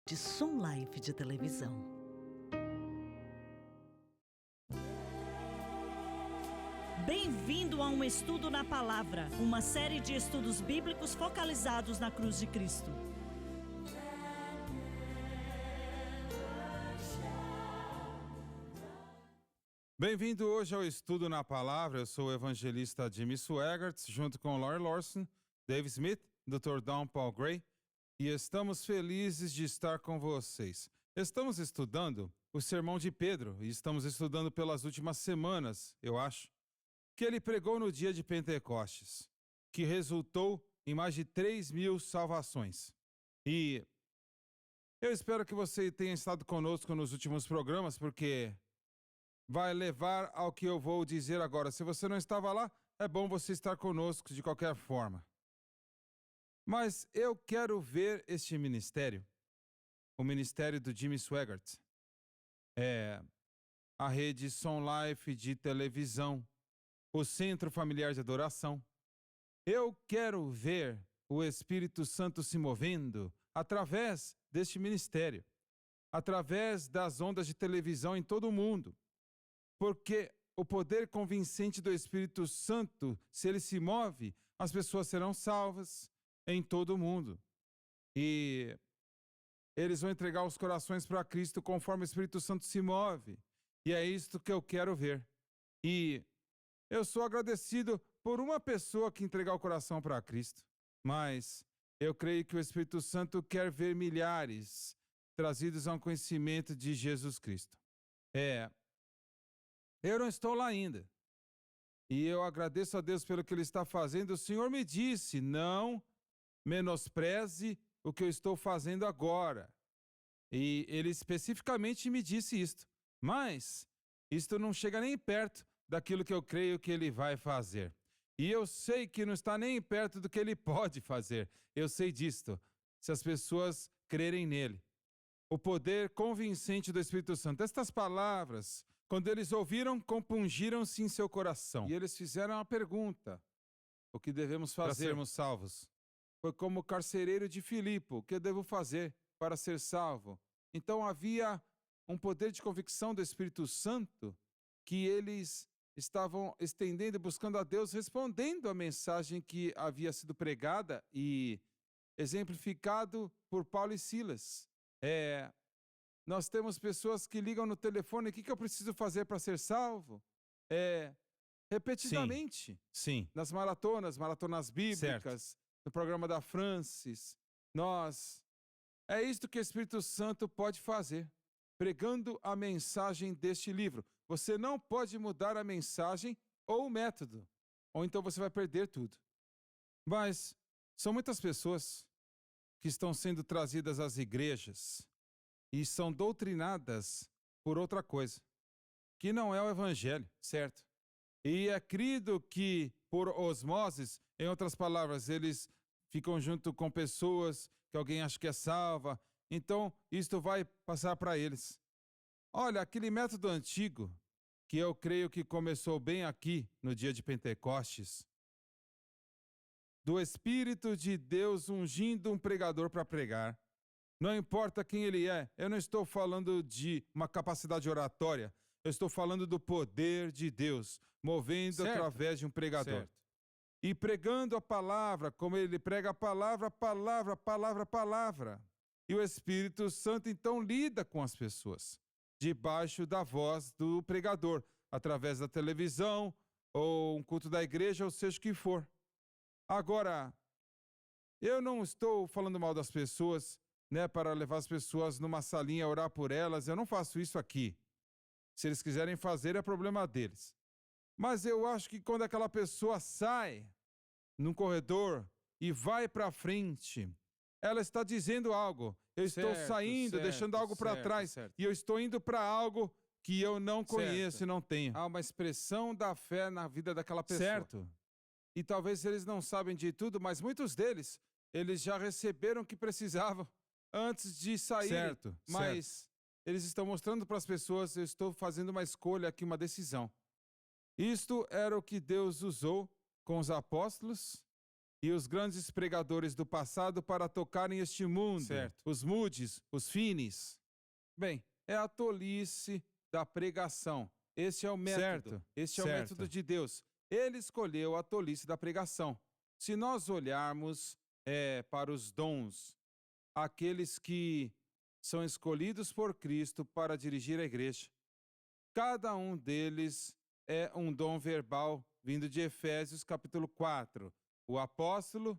de Som Life de televisão. Bem-vindo a um estudo na palavra, uma série de estudos bíblicos focalizados na cruz de Cristo. Bem-vindo hoje ao Estudo na Palavra. Eu sou o evangelista Jimmy Swaggart, junto com Lori Lawson, Dave Smith, Dr. Don Paul Gray, e estamos felizes de estar com vocês. Estamos estudando o Sermão de Pedro, e estamos estudando pelas últimas semanas, eu acho, que ele pregou no dia de Pentecostes, que resultou em mais de 3.000 salvações. E eu espero que você tenha estado conosco nos últimos programas, porque vai levar ao que eu vou dizer agora. Se você não estava lá, é bom você estar conosco de qualquer forma. Mas eu quero ver este ministério, o ministério do Jimmy Swaggart, a rede Som Life de televisão, o Centro Familiar de Adoração. Eu quero ver o Espírito Santo se movendo através deste ministério, através das ondas de televisão em todo o mundo. Porque o poder convincente do Espírito Santo, se ele se move, as pessoas serão salvas em todo o mundo. E eles vão entregar os corações para Cristo conforme o Espírito Santo se move. E é isto que eu quero ver. E eu sou agradecido por uma pessoa que entregar o coração para Cristo. Mas eu creio que o Espírito Santo quer ver milhares trazidos ao conhecimento de Jesus Cristo. Eu não estou lá ainda. E eu agradeço a Deus pelo que Ele está fazendo. O Senhor me disse, não menospreze o que eu estou fazendo agora. E Ele especificamente me disse isto. Mas isto não chega nem perto daquilo que eu creio que Ele vai fazer. E eu sei que não está nem perto do que Ele pode fazer. Eu sei disto, se as pessoas crerem nele. O poder convincente do Espírito Santo. Estas palavras, quando eles ouviram, compungiram-se em seu coração. E eles fizeram a pergunta: o que devemos fazer para sermos salvos? Foi como o carcereiro de Filipe: o que eu devo fazer para ser salvo? Então havia um poder de convicção do Espírito Santo que eles estavam estendendo e buscando a Deus, respondendo à mensagem que havia sido pregada e exemplificado por Paulo e Silas. Nós temos pessoas que ligam no telefone: o que eu preciso fazer para ser salvo? Repetidamente. Sim. Nas maratonas bíblicas, certo. No programa da Francis. É isto que o Espírito Santo pode fazer, pregando a mensagem deste livro. Você não pode mudar a mensagem ou o método, ou então você vai perder tudo. Mas são muitas pessoas que estão sendo trazidas às igrejas e são doutrinadas por outra coisa, que não é o evangelho, certo? E é crido que, por osmoses, em outras palavras, eles ficam junto com pessoas que alguém acha que é salva, então isto vai passar para eles. Olha, aquele método antigo, que eu creio que começou bem aqui no dia de Pentecostes, do Espírito de Deus ungindo um pregador para pregar. Não importa quem ele é, eu não estou falando de uma capacidade oratória, eu estou falando do poder de Deus, movendo certo. Através de um pregador. Certo. E pregando a palavra, como ele prega a palavra. E o Espírito Santo então lida com as pessoas, debaixo da voz do pregador, através da televisão, ou um culto da igreja, ou seja o que for. Agora, eu não estou falando mal das pessoas, para levar as pessoas numa salinha a orar por elas. Eu não faço isso aqui. Se eles quiserem fazer, é problema deles. Mas eu acho que quando aquela pessoa sai num corredor e vai para frente, ela está dizendo algo. Eu estou saindo, deixando algo para trás, e eu estou indo para algo que eu não conheço e não tenho. Há uma expressão da fé na vida daquela pessoa. Certo. E talvez eles não sabem de tudo, mas muitos deles, eles já receberam o que precisavam antes de sair, certo, mas eles estão mostrando para as pessoas: eu estou fazendo uma escolha aqui, uma decisão. Isto era o que Deus usou com os apóstolos e os grandes pregadores do passado para tocarem este mundo. Certo. Os Moody's, os Finney's. Bem, é a tolice da pregação. Este é o método. Certo. Este é o Certo. método de Deus. Ele escolheu a tolice da pregação. Se nós olharmos para os dons, aqueles que são escolhidos por Cristo para dirigir a igreja, cada um deles é um dom verbal vindo de Efésios capítulo 4. O apóstolo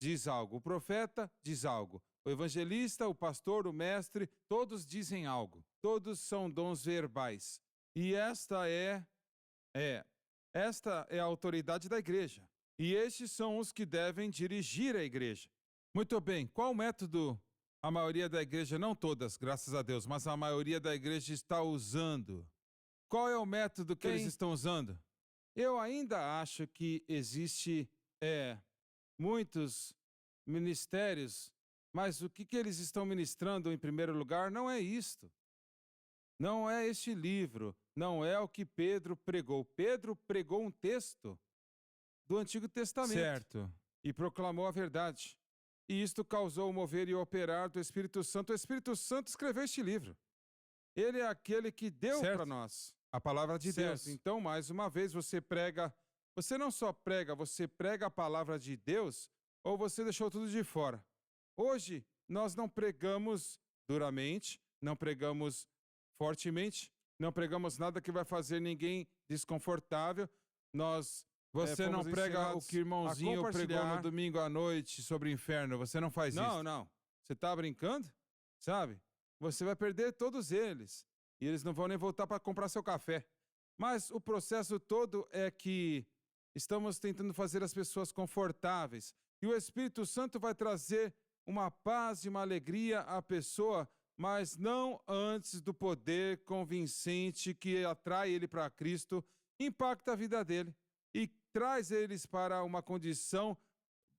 diz algo, o profeta diz algo, o evangelista, o pastor, o mestre, todos dizem algo. Todos são dons verbais. E esta é a autoridade da igreja. E estes são os que devem dirigir a igreja. Muito bem, qual método a maioria da igreja, não todas, graças a Deus, mas a maioria da igreja está usando? Qual é o método que eles estão usando? Eu ainda acho que existe muitos ministérios, mas o que eles estão ministrando em primeiro lugar não é isto. Não é este livro, não é o que Pedro pregou. Pedro pregou um texto do Antigo Testamento. Certo. E proclamou a verdade. E isto causou o mover e o operar do Espírito Santo. O Espírito Santo escreveu este livro. Ele é aquele que deu para nós a palavra de Deus. Então, mais uma vez, você não só prega, você prega a palavra de Deus, ou você deixou tudo de fora. Hoje, nós não pregamos duramente, não pregamos fortemente, não pregamos nada que vai fazer ninguém desconfortável. Você não prega o que o irmãozinho pregou no domingo à noite sobre o inferno. Você não faz isso. Não. Você está brincando? Sabe? Você vai perder todos eles. E eles não vão nem voltar para comprar seu café. Mas o processo todo é que estamos tentando fazer as pessoas confortáveis. E o Espírito Santo vai trazer uma paz e uma alegria à pessoa, mas não antes do poder convincente que atrai ele para Cristo, impacta a vida dele e traz eles para uma condição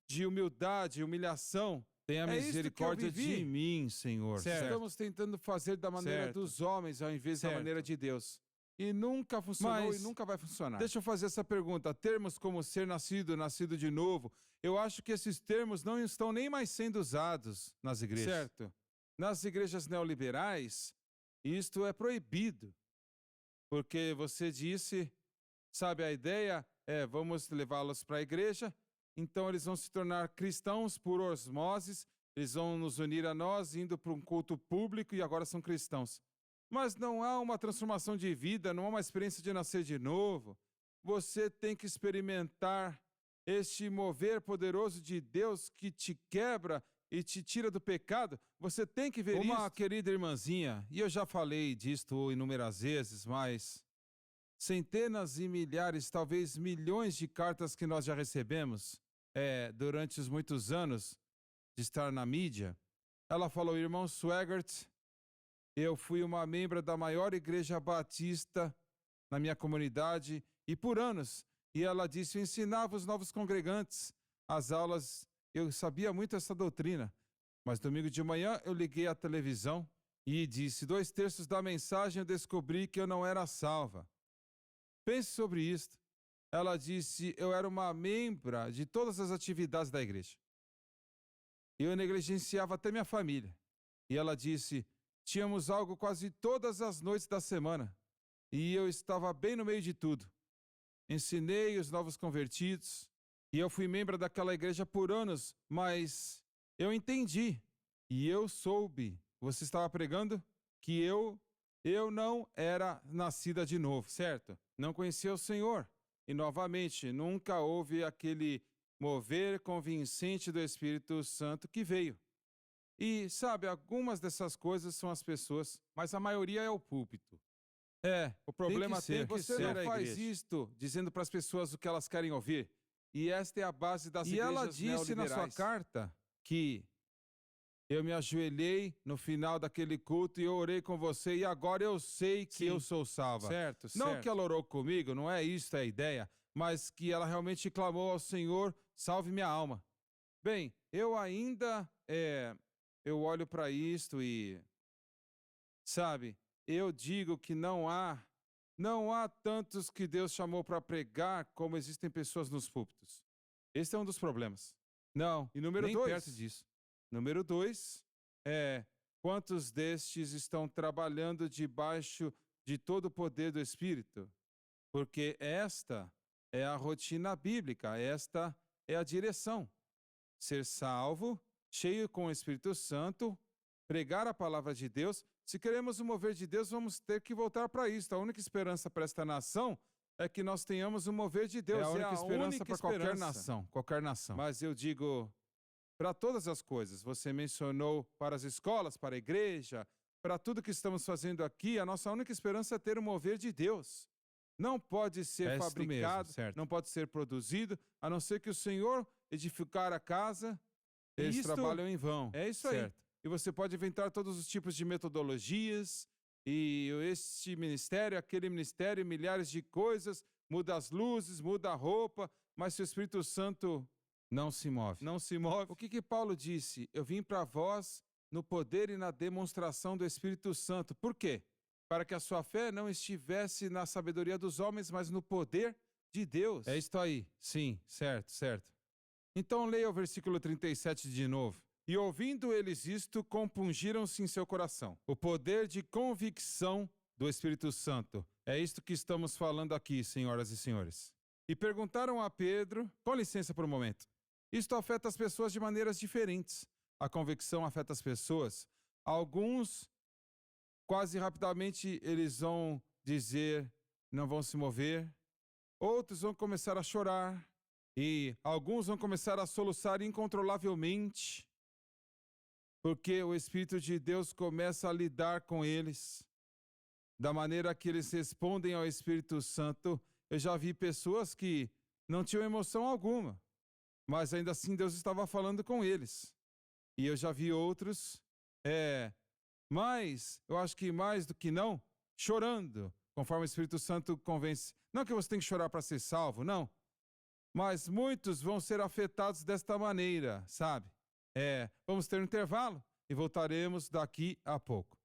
de humildade, humilhação. Tenha misericórdia de mim, Senhor. Certo. Estamos tentando fazer da maneira dos homens ao invés da maneira de Deus. E nunca funcionou e nunca vai funcionar. Deixa eu fazer essa pergunta. Termos como ser nascido de novo, eu acho que esses termos não estão nem mais sendo usados nas igrejas. Certo. Nas igrejas neoliberais, isto é proibido. Porque você disse, sabe, a ideia é vamos levá-los para a igreja, então eles vão se tornar cristãos por osmose, eles vão nos unir a nós, indo para um culto público e agora são cristãos. Mas não há uma transformação de vida, não há uma experiência de nascer de novo. Você tem que experimentar este mover poderoso de Deus que te quebra e te tira do pecado. Você tem que ver isso. Uma querida irmãzinha, e eu já falei disto inúmeras vezes, mas centenas e milhares, talvez milhões de cartas que nós já recebemos durante os muitos anos de estar na mídia. Ela falou, irmão Swaggart, eu fui uma membro da maior igreja batista na minha comunidade e por anos. E ela disse, eu ensinava os novos congregantes. As aulas, eu sabia muito essa doutrina. Mas domingo de manhã eu liguei a televisão e disse, 2/3 da mensagem eu descobri que eu não era salva. Pense sobre isto. Ela disse, eu era uma membra de todas as atividades da igreja. Eu negligenciava até minha família. E ela disse, tínhamos algo quase todas as noites da semana. E eu estava bem no meio de tudo. Ensinei os novos convertidos. E eu fui membro daquela igreja por anos. Mas eu entendi. E eu soube. Você estava pregando que eu não era nascida de novo, certo? Não conhecia o Senhor. E novamente, nunca houve aquele mover convincente do Espírito Santo que veio. E, sabe, algumas dessas coisas são as pessoas, mas a maioria é o púlpito. O problema tem que você não faz isto dizendo para as pessoas o que elas querem ouvir. E esta é a base das igrejas neoliberais. E ela disse na sua carta que eu me ajoelhei no final daquele culto e eu orei com você e agora eu sei que eu sou salva. Certo. Não que ela orou comigo, não é isso a ideia, mas que ela realmente clamou ao Senhor, salve minha alma. Bem, eu ainda, eu olho para isto e, sabe, eu digo que não há tantos que Deus chamou para pregar como existem pessoas nos púlpitos. Esse é um dos problemas. Não, e número nem 2, perto disso. Número 2 é: quantos destes estão trabalhando debaixo de todo o poder do Espírito? Porque esta é a rotina bíblica, esta é a direção. Ser salvo, cheio com o Espírito Santo, pregar a palavra de Deus. Se queremos o mover de Deus, vamos ter que voltar para isso. A única esperança para esta nação é que nós tenhamos o mover de Deus. É a única esperança para qualquer nação. Mas eu digo para todas as coisas. Você mencionou para as escolas, para a igreja, para tudo que estamos fazendo aqui, a nossa única esperança é ter o mover de Deus. Não pode ser fabricado, não pode ser produzido, a não ser que o Senhor edificar a casa. Eles trabalham em vão. É isso aí. E você pode inventar todos os tipos de metodologias, e este ministério, aquele ministério, milhares de coisas, muda as luzes, muda a roupa, mas se o Espírito Santo não se move. O que Paulo disse? Eu vim para vós no poder e na demonstração do Espírito Santo. Por quê? Para que a sua fé não estivesse na sabedoria dos homens, mas no poder de Deus. É isto aí. Sim, certo. Então leia o versículo 37 de novo. E ouvindo eles isto, compungiram-se em seu coração. O poder de convicção do Espírito Santo. É isto que estamos falando aqui, senhoras e senhores. E perguntaram a Pedro, com licença por um momento. Isto afeta as pessoas de maneiras diferentes. A convicção afeta as pessoas. Alguns, quase rapidamente, eles vão dizer, não vão se mover. Outros vão começar a chorar. E alguns vão começar a soluçar incontrolavelmente, porque o Espírito de Deus começa a lidar com eles, da maneira que eles respondem ao Espírito Santo. Eu já vi pessoas que não tinham emoção alguma, mas ainda assim Deus estava falando com eles. E eu já vi outros, mas eu acho que mais do que não, chorando, conforme o Espírito Santo convence. Não que você tem que chorar para ser salvo, não. Mas muitos vão ser afetados desta maneira, sabe? Vamos ter um intervalo e voltaremos daqui a pouco.